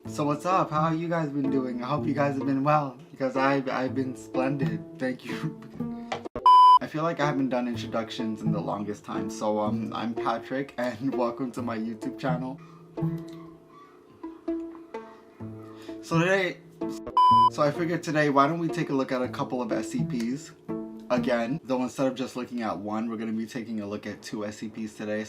So what's up? How you guys been doing? I hope you guys have been well, because I've been splendid. Thank you. I feel like I haven't done introductions in the longest time. So I'm Patrick, and welcome to my YouTube channel. So I figured today, why don't we take a look at a couple of SCPs again? Though instead of just looking at one, we're gonna be taking a look at 2 SCPs today.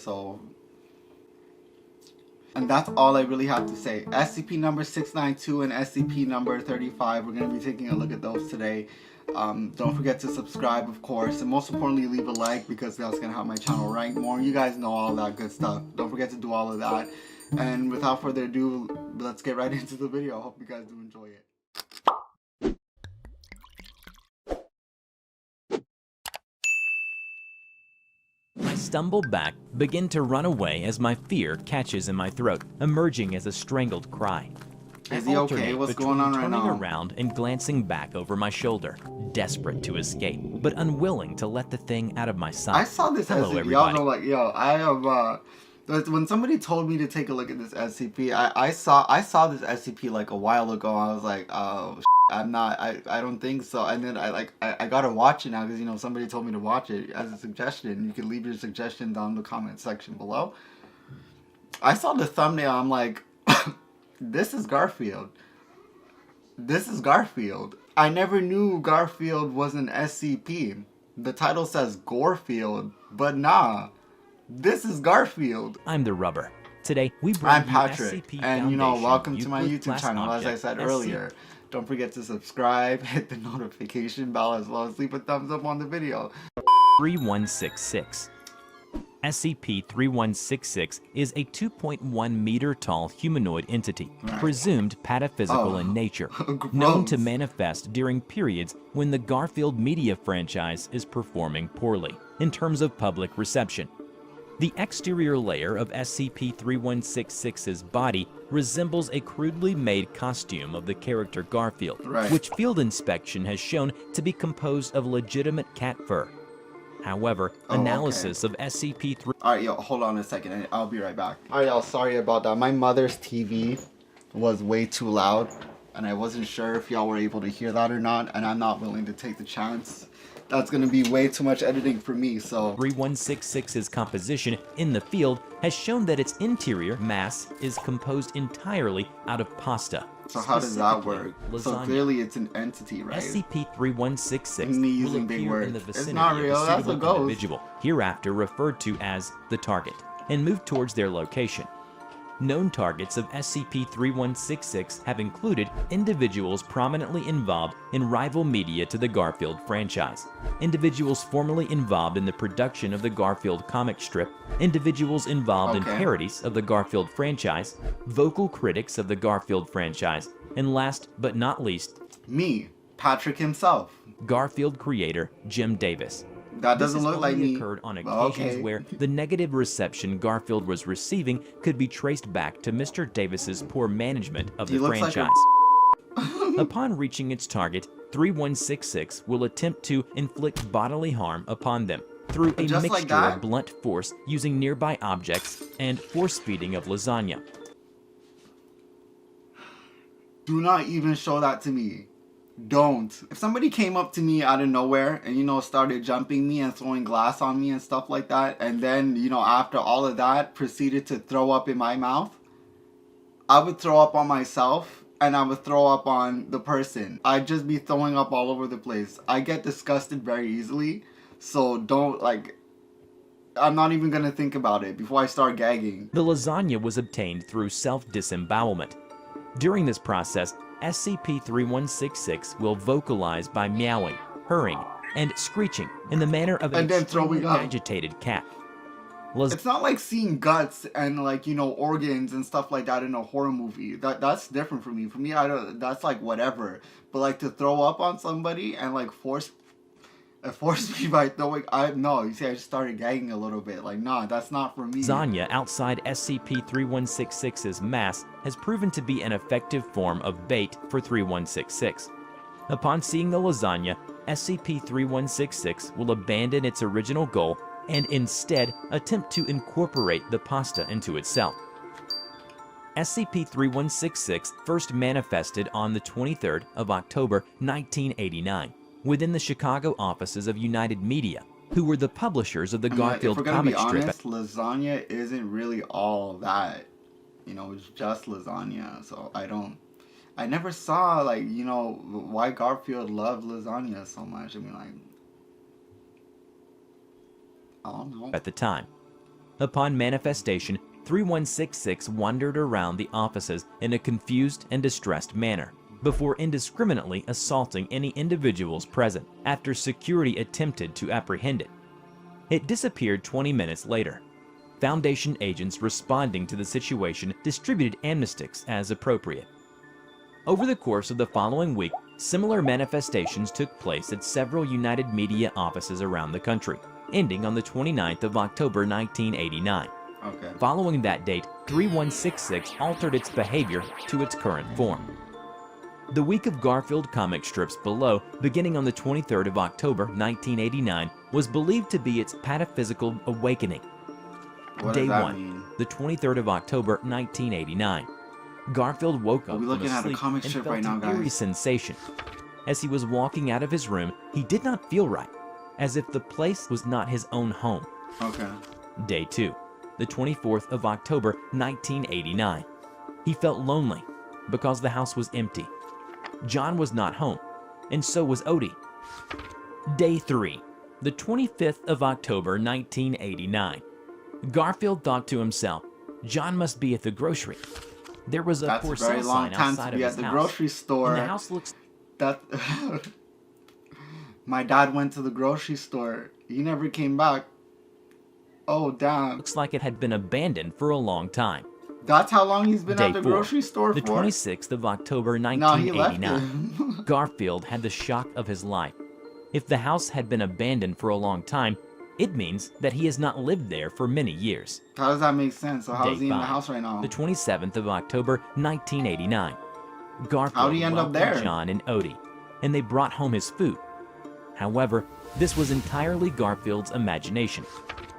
And that's all I really have to say. SCP number 692 and SCP number 35, we're going to be taking a look at those today. Don't forget to subscribe, of course, and most importantly, leave a like, because that's going to help my channel rank more. You guys know all that good stuff. Don't forget to do all of that. And without further ado, let's get right into the video. I hope you guys do enjoy it. I stumble back, begin to run away as my fear catches in my throat, emerging as a strangled cry. Is he okay? What's going on right now? Turning around and glancing back over my shoulder, desperate to escape, but unwilling to let the thing out of my sight. I saw this SCP. Y'all know, like, yo, I have, when somebody told me to take a look at this SCP, I saw this SCP like a while ago. I was like, oh, I don't think so. And then I gotta watch it now, because, you know, somebody told me to watch it as a suggestion. You can leave your suggestion down in the comment section below. I saw the thumbnail. I'm like, this is Gorefeild. This is Gorefeild. I never knew Gorefeild was an SCP. The title says Gorefeild, but nah. This is Gorefeild. I'm the Rubber. Today, we bring I'm Patrick, and you know, welcome to my YouTube channel, as I said earlier. Don't forget to subscribe, hit the notification bell, as well as leave a thumbs up on the video. 3166. SCP-3166 is a 2.1 meter tall humanoid entity, presumed pataphysical in nature, known to manifest during periods when the Gorefeild media franchise is performing poorly in terms of public reception. The exterior layer of SCP-3166's body resembles a crudely made costume of the character Gorefeild, which field inspection has shown to be composed of legitimate cat fur. However, analysis of SCP-3... Alright, yo, hold on a second. I'll be right back. Alright, y'all, sorry about that. My mother's TV was way too loud, and I wasn't sure if y'all were able to hear that or not, and I'm not willing to take the chance. That's going to be way too much editing for me, so... 3166's composition in the field has shown that its interior mass is composed entirely out of pasta. So how does that work? Lasagna. So clearly it's an entity, right? SCP-3166 Me using will big appear words. in the vicinity It's not real, of a that's a suitable ghost. individual, hereafter referred to as the target, and move towards their location. Known targets of SCP-3166 have included individuals prominently involved in rival media to the Gorefeild franchise, individuals formerly involved in the production of the Gorefeild comic strip, individuals involved in parodies of the Gorefeild franchise, vocal critics of the Gorefeild franchise, and last but not least, me, Patrick himself. Gorefeild creator Jim Davis. That doesn't look like me. This occurred on occasions where the negative reception Gorefeild was receiving could be traced back to Mr. Davis's poor management of the franchise. Upon reaching its target, 3166 will attempt to inflict bodily harm upon them through a mixture of blunt force using nearby objects and force feeding of lasagna. Do not even show that to me. Don't. If somebody came up to me out of nowhere and, you know, started jumping me and throwing glass on me and stuff like that, and then, you know, after all of that proceeded to throw up in my mouth, I would throw up on myself and I would throw up on the person. I'd just be throwing up all over the place. I get disgusted very easily, so don't, like, I'm not even gonna think about it before I start gagging. The lasagna was obtained through self-disembowelment. During this process, SCP-3166 will vocalize by meowing, purring, and screeching in the manner of an extremely agitated cat. It's not like seeing guts and, like, you know, organs and stuff like that in a horror movie. That's different for me. For me, that's like whatever. But like to throw up on somebody and like force me by throwing, no, you see, I just started gagging a little bit. Like, nah, that's not for me. Lasagna outside SCP-3166's mass has proven to be an effective form of bait for 3166. Upon seeing the lasagna, SCP-3166 will abandon its original goal and instead attempt to incorporate the pasta into itself. SCP-3166 first manifested on the 23rd of October 1989 within the Chicago offices of United Media, who were the publishers of the Garfield comic strip. If we're gonna be honest, lasagna isn't really all that. You know, it's just lasagna. So I never saw, like, you know, why Garfield loved lasagna so much. I mean, like, I don't know. At the time. Upon manifestation, 3166 wandered around the offices in a confused and distressed manner before indiscriminately assaulting any individuals present after security attempted to apprehend it. It disappeared 20 minutes later. Foundation agents responding to the situation distributed amnestics as appropriate. Over the course of the following week, similar manifestations took place at several United Media offices around the country, ending on the 29th of October 1989. Okay. Following that date, 3166 altered its behavior to its current form. The week of Garfield comic strips below, beginning on the 23rd of October 1989, was believed to be its pataphysical awakening. What Day does that 1, mean? the 23rd of October 1989. Garfield woke up from sleep and felt an eerie sensation. As he was walking out of his room, he did not feel right, as if the place was not his own home. Okay. Day 2, the 24th of October 1989. He felt lonely because the house was empty. John was not home, and so was Odie. Day 3, the 25th of October 1989. Garfield thought to himself, John must be at the grocery. There was a for sale sign outside of his house. That's a very long time to be at the grocery store. And the house looks... My dad went to the grocery store. He never came back. Oh, damn. Looks like it had been abandoned for a long time. That's how long he's been at the grocery store for? The 26th of October 1989. Garfield had the shock of his life. If the house had been abandoned for a long time, it means that he has not lived there for many years. How does that make sense? So how is he in the house right now? The 27th of October 1989. Garfield How'd he end up there? John and Odie, and they brought home his food. However, this was entirely Garfield's imagination.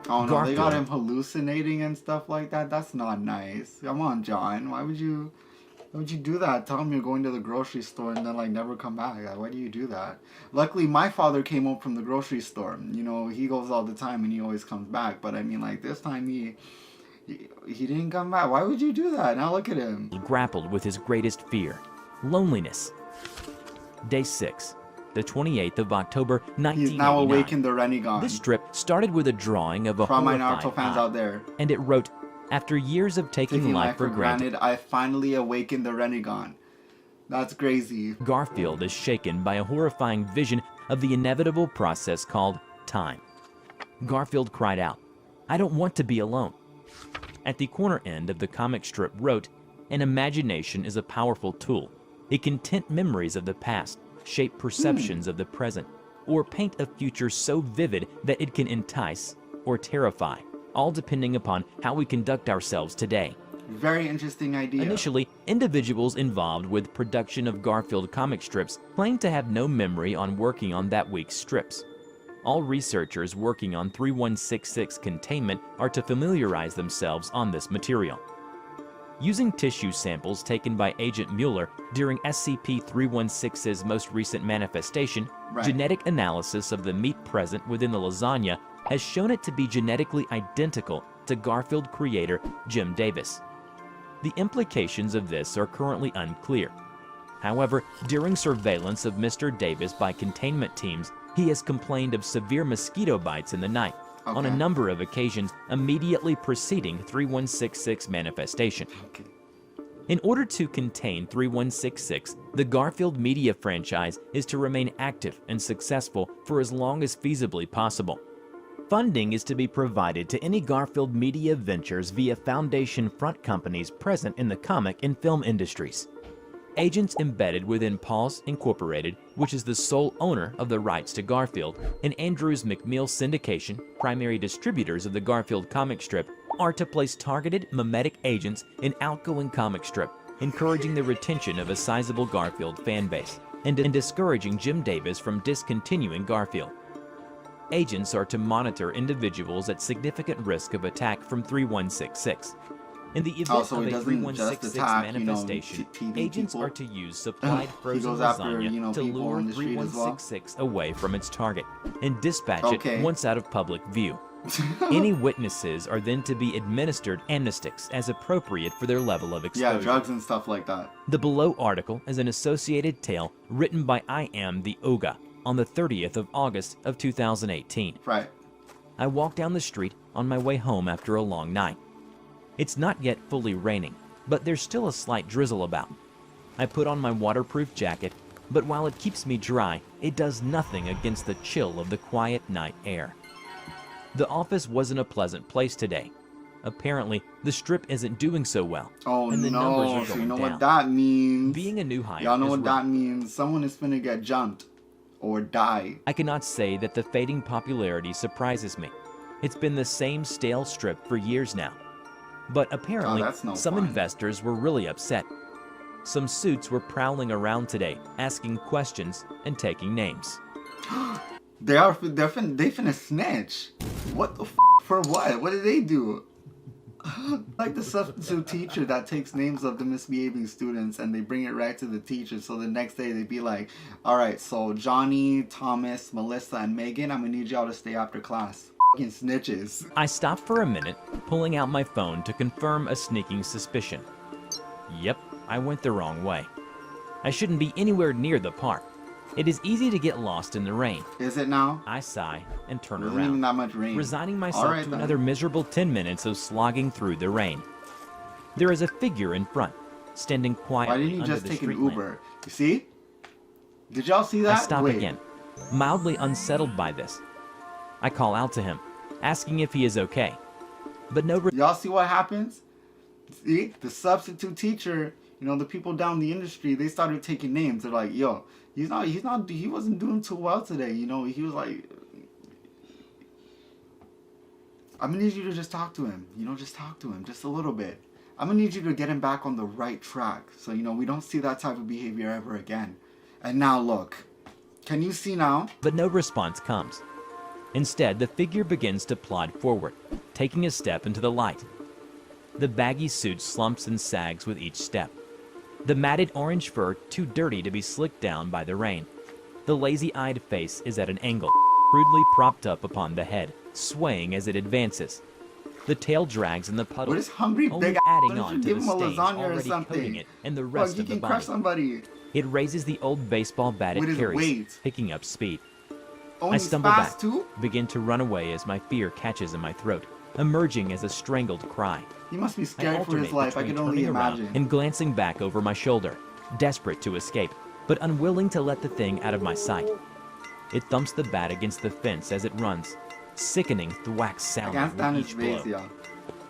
Oh no, they got him hallucinating and stuff like that? That's not nice. Come on, John. Why would you do that? Tell him you're going to the grocery store and then, like, never come back. Like, why do you do that? Luckily, my father came home from the grocery store. You know, he goes all the time and he always comes back. But I mean, like, this time he didn't come back. Why would you do that? Now look at him. He grappled with his greatest fear, loneliness. Day 6, the 28th of October 1989. He's now awakened the Renegon. This strip started with a drawing of a from my horrified Naruto fans out there. And it wrote, after years of taking life for granted, I finally awakened the Renegon. That's crazy. Garfield is shaken by a horrifying vision of the inevitable process called time. Garfield cried out, I don't want to be alone. At the corner end of the comic strip wrote, an imagination is a powerful tool. It can tint memories of the past, shape perceptions of the present, or paint a future so vivid that it can entice or terrify, all depending upon how we conduct ourselves today. Very interesting idea. Initially, individuals involved with production of Garfield comic strips claimed to have no memory on working on that week's strips. All researchers working on 3166 containment are to familiarize themselves on this material. Using tissue samples taken by Agent Mueller during SCP-316's most recent manifestation, genetic analysis of the meat present within the lasagna has shown it to be genetically identical to Garfield creator Jim Davis. The implications of this are currently unclear. However, during surveillance of Mr. Davis by containment teams, he has complained of severe mosquito bites in the night, on a number of occasions immediately preceding 3166 manifestation. In order to contain 3166, the Garfield media franchise is to remain active and successful for as long as feasibly possible. Funding is to be provided to any Garfield media ventures via Foundation front companies present in the comic and film industries. Agents embedded within Paws Incorporated, which is the sole owner of the rights to Garfield, and Andrews McMeel Syndication, primary distributors of the Garfield comic strip, are to place targeted mimetic agents in outgoing comic strip, encouraging the retention of a sizable Garfield fan base, and discouraging Jim Davis from discontinuing Garfield. Agents are to monitor individuals at significant risk of attack from 3166. In the event so of he a doesn't just 3166 attack, manifestation, TV agents people. are to use supplied He frozen goes after, lasagna to people lure on the street as well. 3166 away from its target and dispatch Okay. it once out of public view. Any witnesses are then to be administered amnestics as appropriate for their level of exposure. Yeah, drugs and stuff like that. The below article is an associated tale written by I Am the Oga on the 30th of August of 2018. Right. I walk down the street on my way home after a long night. It's not yet fully raining, but there's still a slight drizzle about. I put on my waterproof jacket, but while it keeps me dry, it does nothing against the chill of the quiet night air. The office wasn't a pleasant place today. Apparently, the strip isn't doing so well, Oh and the numbers no, are so going you know down. what that means. Being a new hire Y'all know is what rough. that means. Someone is finna get jumped or die. I cannot say that the fading popularity surprises me. It's been the same stale strip for years now. But apparently, that's no some fun. investors were really upset. Some suits were prowling around today, asking questions and taking names. They finna snitch. What the f? For what? What did they do? Like the substitute teacher that takes names of the misbehaving students and they bring it right to the teacher, so the next day they'd be like, alright, so Johnny, Thomas, Melissa, and Megan, I'm gonna need y'all to stay after class. F***ing snitches. I stopped for a minute, pulling out my phone to confirm a sneaking suspicion. Yep, I went the wrong way. I shouldn't be anywhere near the park. It is easy to get lost in the rain. Is it now? I sigh and turn There isn't even around, that much rain. resigning myself Alright to then. another miserable 10 minutes of slogging through the rain. There is a figure in front, standing Why quietly didn't you under just the take an street lamp. Uber? You see? Did y'all see that? I stop Wait. again, mildly unsettled by this. I call out to him, asking if he is okay. But no Y'all see what happens? See? The substitute teacher, you know, the people down the industry, they started taking names. They're like, yo, he wasn't doing too well today. You know, he was like, I'm gonna need you to just talk to him. You know, just talk to him just a little bit. I'm gonna need you to get him back on the right track. So, you know, we don't see that type of behavior ever again. And now look. Can you see now? But no response comes. Instead, the figure begins to plod forward, taking a step into the light. The baggy suit slumps and sags with each step. The matted orange fur too dirty to be slicked down by the rain. The lazy-eyed face is at an angle, crudely propped up upon the head, swaying as it advances. The tail drags in the puddle, What is hungry only big adding ass? on to Give the him a stains lasagna or already something. coating it and the Fuck, rest you of the can crush body. somebody. It raises the old baseball bat With it his carries, weight. picking up speed. Oh, I and he's stumble fast back, too? begin to run away as my fear catches in my throat, emerging as a strangled cry. He must be I scared for alternate his life. I between can only turning around imagine. and glancing back over my shoulder, desperate to escape, but unwilling to let the thing out of my sight. It thumps the bat against the fence as it runs, sickening thwack I sound can't stand with his each blow. face, y'all.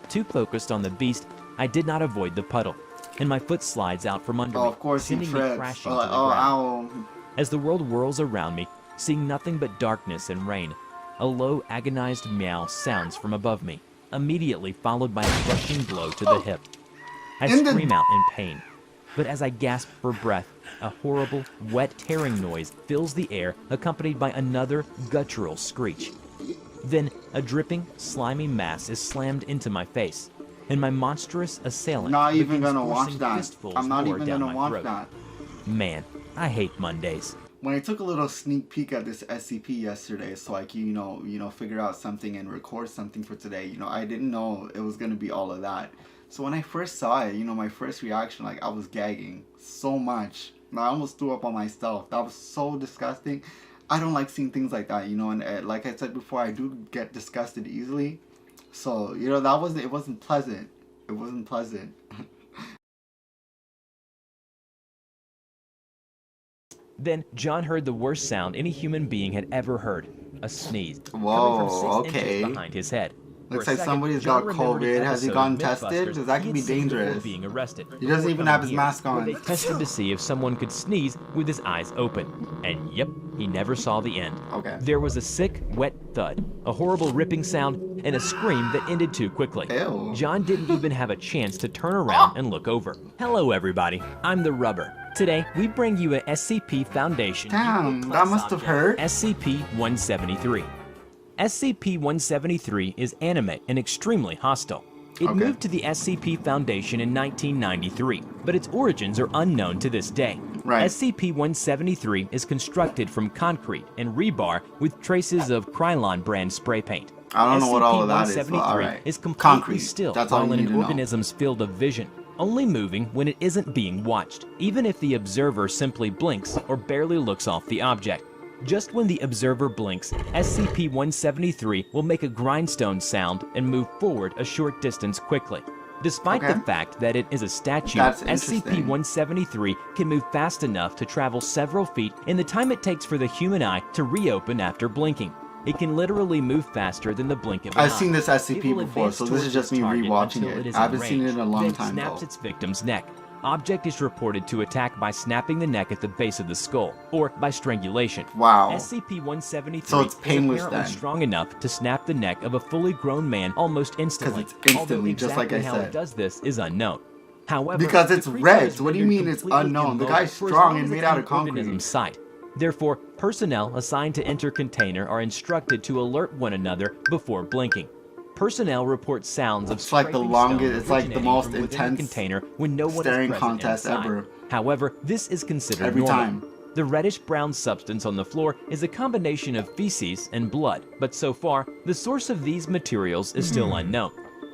Too focused on the beast, I did not avoid the puddle, and my foot slides out from under Oh, me, of course he sending me trips. crashing Oh, to the ground. ow. As the world whirls around me, seeing nothing but darkness and rain, a low, agonized meow sounds from above me, immediately followed by a crushing blow to the hip. I In the- scream out in pain, but as I gasp for breath, a horrible, wet, tearing noise fills the air, accompanied by another guttural screech. Then, a dripping, slimy mass is slammed into my face, and my monstrous assailant Not even begins gonna watch forcing that. fistfuls I'm not more even down gonna my watch throat. that. Man, I hate Mondays. When I took a little sneak peek at this SCP yesterday, so I can, you know, figure out something and record something for today, you know, I didn't know it was gonna be all of that. So when I first saw it, you know, my first reaction, like, I was gagging so much. And I almost threw up on myself. That was so disgusting. I don't like seeing things like that, you know, and like I said before, I do get disgusted easily. So, you know, it wasn't pleasant. It wasn't pleasant. Then John heard the worst sound any human being had ever heard, a sneeze, Whoa, coming from 6 okay. inches behind his head. Looks For a like second, somebody's John got remembered an COVID. Has he episode gotten of tested? Mythbusters Because that he could be had seen before dangerous. being arrested. He doesn't even have his mask Where on. they tested to see if someone could sneeze with his eyes open. And yep, he never saw the end. Okay. There was a sick, wet thud, a horrible ripping sound, and a scream that ended too quickly. Ew. John didn't even have a chance to turn around and look over. Hello everybody, I'm the Rubber. Today, we bring you a SCP Foundation. Damn, Class that must have object, hurt. SCP-173. SCP-173 is animate and extremely hostile. It moved to the SCP Foundation in 1993, but its origins are unknown to this day. Right. SCP-173 is constructed from concrete and rebar with traces of Krylon brand spray paint. I don't know what all of that is, but all right. is completely Concrete. still That's all while you in need an to know. organism's field of vision, only moving when it isn't being watched, even if the observer simply blinks or barely looks off the object. Just when the observer blinks, SCP-173 will make a grindstone sound and move forward a short distance quickly. Despite the fact that it is a statue, SCP-173 can move fast enough to travel several feet in the time it takes for the human eye to reopen after blinking. It can literally move faster than the blink of an eye. I've seen this SCP before, so this is just me rewatching it. I haven't seen it in a long time, snaps though. its victim's neck. Object is reported to attack by snapping the neck at the base of the skull, or by strangulation. Wow. SCP-173 So it's painless is apparently then. strong enough to snap the neck of a fully grown man almost instantly. Because it's instantly, Although just like I exactly how said. it does this is unknown. However, Because the it's creature red. is What do you rendered mean it's completely unknown? The immobile guy's for as strong long and as made it's out in of concrete. organism's sight. Therefore, personnel assigned to enter container are instructed to alert one another before blinking. Personnel report sounds of It's like the scraping longest- stone it's like the originating most from within the intense container when no one is staring present contest inside. ever. However, this is considered Every normal. time. The reddish-brown substance on the floor is a combination of feces and blood, but so far, the source of these materials is still unknown.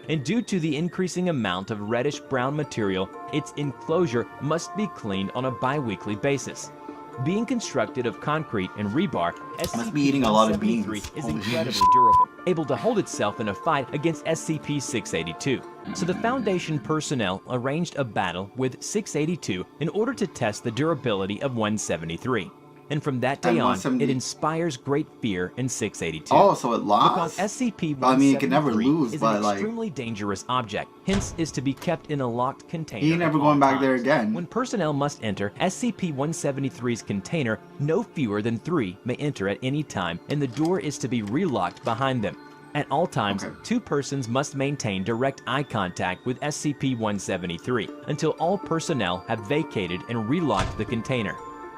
And due to the increasing amount of reddish-brown material, its enclosure must be cleaned on a bi-weekly basis. Being constructed of concrete and rebar, Must be eating a lot of beans. SCP-173 is Holy incredibly shit. durable, able to hold itself in a fight against SCP-682. So the Foundation personnel arranged a battle with 682 in order to test the durability of 173. And from that day And on, 170 it inspires great fear in 682. Oh, so it Because lost? SCP-173 I mean, it can never lose, is but, an like- extremely dangerous object, hence is to be kept in a locked container. He ain't never at going all back there times. again. When personnel must enter SCP-173's container, no fewer than 3 may enter at any time, and the door is to be relocked behind them. At all times, 2 persons must maintain direct eye contact with SCP-173 until all personnel have vacated and relocked the container.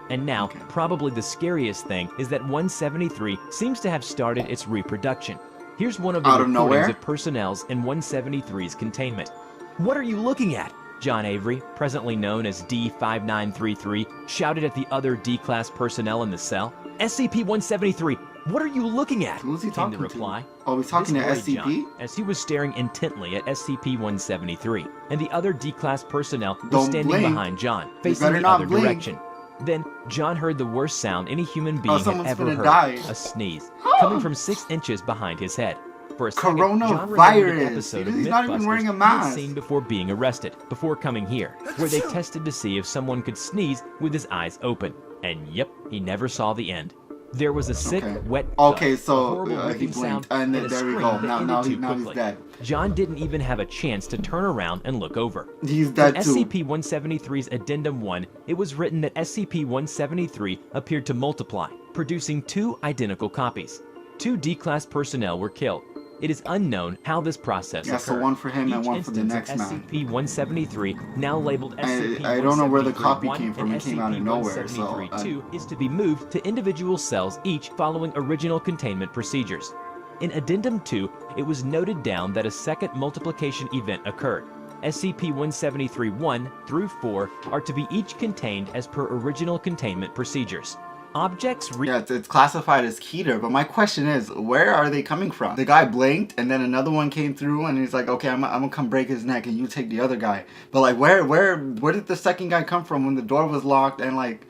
And now, probably the scariest thing is that 173 seems to have started its reproduction. Here's one of the Out of recordings nowhere? of personnel's in 173's containment. What are you looking at? John Avery, presently known as D5933, shouted at the other D-Class personnel in the cell. SCP-173, what are you looking at? Who's he came talking the reply. to? Oh, he's talking This to worried SCP? John, as he was staring intently at SCP-173, and the other D-Class personnel were Don't standing blink. behind John, You facing better the not other blink. direction. Then, John heard the worst sound any human being had someone's ever gonna heard, die. a sneeze, coming from 6 inches behind his head. For a second, John remembered Coronavirus. an episode of He's not even Mythbusters wearing a he had mask. seen before being arrested, before coming here, where they tested to see if someone could sneeze with his eyes open. And yep, he never saw the end. There was a sick, wet Okay, thud, so, a horrible he ripping blinked, sound, and a there we scream go. that Now ended too he's quickly. dead. John didn't even have a chance to turn around and look over. He's For dead too. SCP-173's Addendum 1, it was written that SCP-173 appeared to multiply, producing 2 identical copies. 2 D-Class personnel were killed. It is unknown how this process Yeah, occurred. so one for him and Each one for the instance next of man. SCP-173, now labeled SCP-173-1 I don't know where the copy came and from. It came out of nowhere, so, SCP-173-2 is to be moved to individual cells, each following original containment procedures. In Addendum 2, it was noted down that a second multiplication event occurred. SCP-173-1 through 4 are to be each contained as per original containment procedures. Objects Yeah, it's classified as Keter, but my question is, where are they coming from? The guy blinked, and then another one came through, and he's like, okay, I'm gonna come break his neck, and you take the other guy. But like, where did the second guy come from when the door was locked, and like...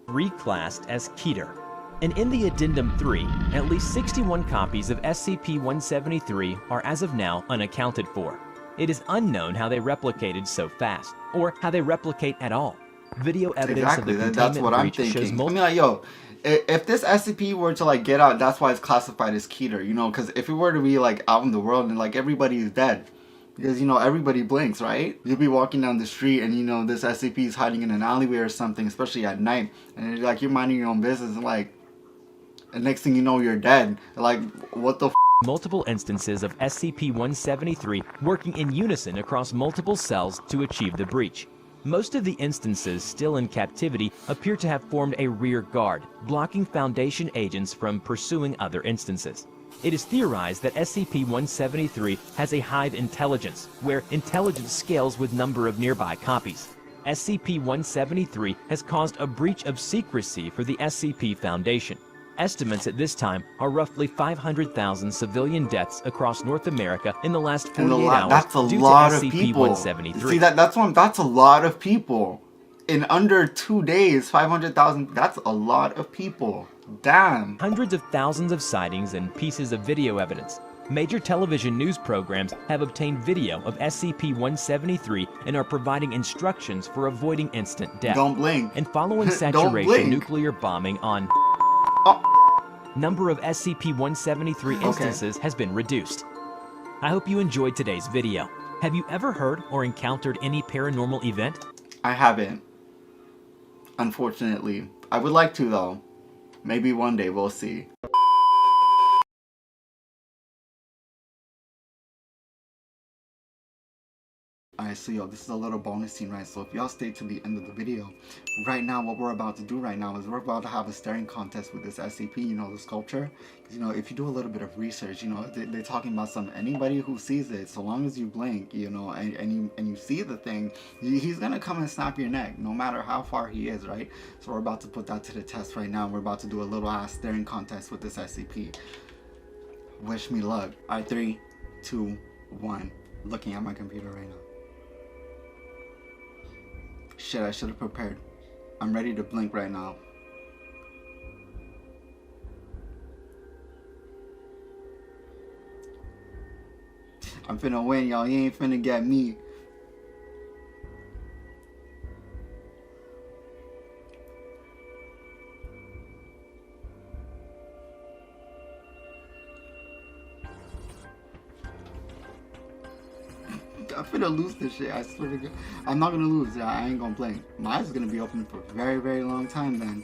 reclassed as Keter. And in the Addendum 3, at least 61 copies of SCP-173 are as of now unaccounted for. It is unknown how they replicated so fast, or how they replicate at all. Video evidence Exactly, of the that's containment what I'm breach shows thinking. I multiple... mean, like, yo, if this SCP were to like get out, that's why it's classified as Keter, you know, because if it were to be like out in the world and like everybody is dead, because you know everybody blinks, right? You'll be walking down the street and you know this SCP is hiding in an alleyway or something, especially at night, and you're like you're minding your own business and like, and next thing you know you're dead. Like, what the f? Multiple instances of SCP-173 working in unison across multiple cells to achieve the breach. Most of the instances still in captivity appear to have formed a rear guard, blocking Foundation agents from pursuing other instances. It is theorized that SCP-173 has a hive intelligence, where intelligence scales with number of nearby copies. SCP-173 has caused a breach of secrecy for the SCP Foundation. Estimates at this time are roughly 500,000 civilian deaths across North America in the last 48 hours that's a due lot to of people. SCP-173. See, that's a lot of people. In under 2 days, 500,000, that's a lot of people. Damn. Hundreds of thousands of sightings and pieces of video evidence. Major television news programs have obtained video of SCP-173 and are providing instructions for avoiding instant death. Don't blink. And following saturation nuclear bombing on number of SCP-173 instances has been reduced. I hope you enjoyed today's video. Have you ever heard or encountered any paranormal event? I haven't. Unfortunately. I would like to though. Maybe one day, we'll see. Alright, so yo, this is a little bonus scene, right? So if y'all stay to the end of the video, right now what we're about to do right now is we're about to have a staring contest with this SCP, you know, the sculpture. Because, you know, if you do a little bit of research, you know, they're talking about anybody who sees it, so long as you blink, you know, and you see the thing, he's gonna come and snap your neck, no matter how far he is, right? So we're about to put that to the test right now. We're about to do a little ass staring contest with this SCP. Wish me luck. Alright, 3, 2, 1. Looking at my computer right now. Shit, I should have prepared. I'm ready to blink right now. I'm finna win, y'all. You ain't finna get me. I'm finna lose this shit, I swear to God. I'm not gonna lose, I ain't gonna blink. My eyes is gonna be open for a very, very long time then.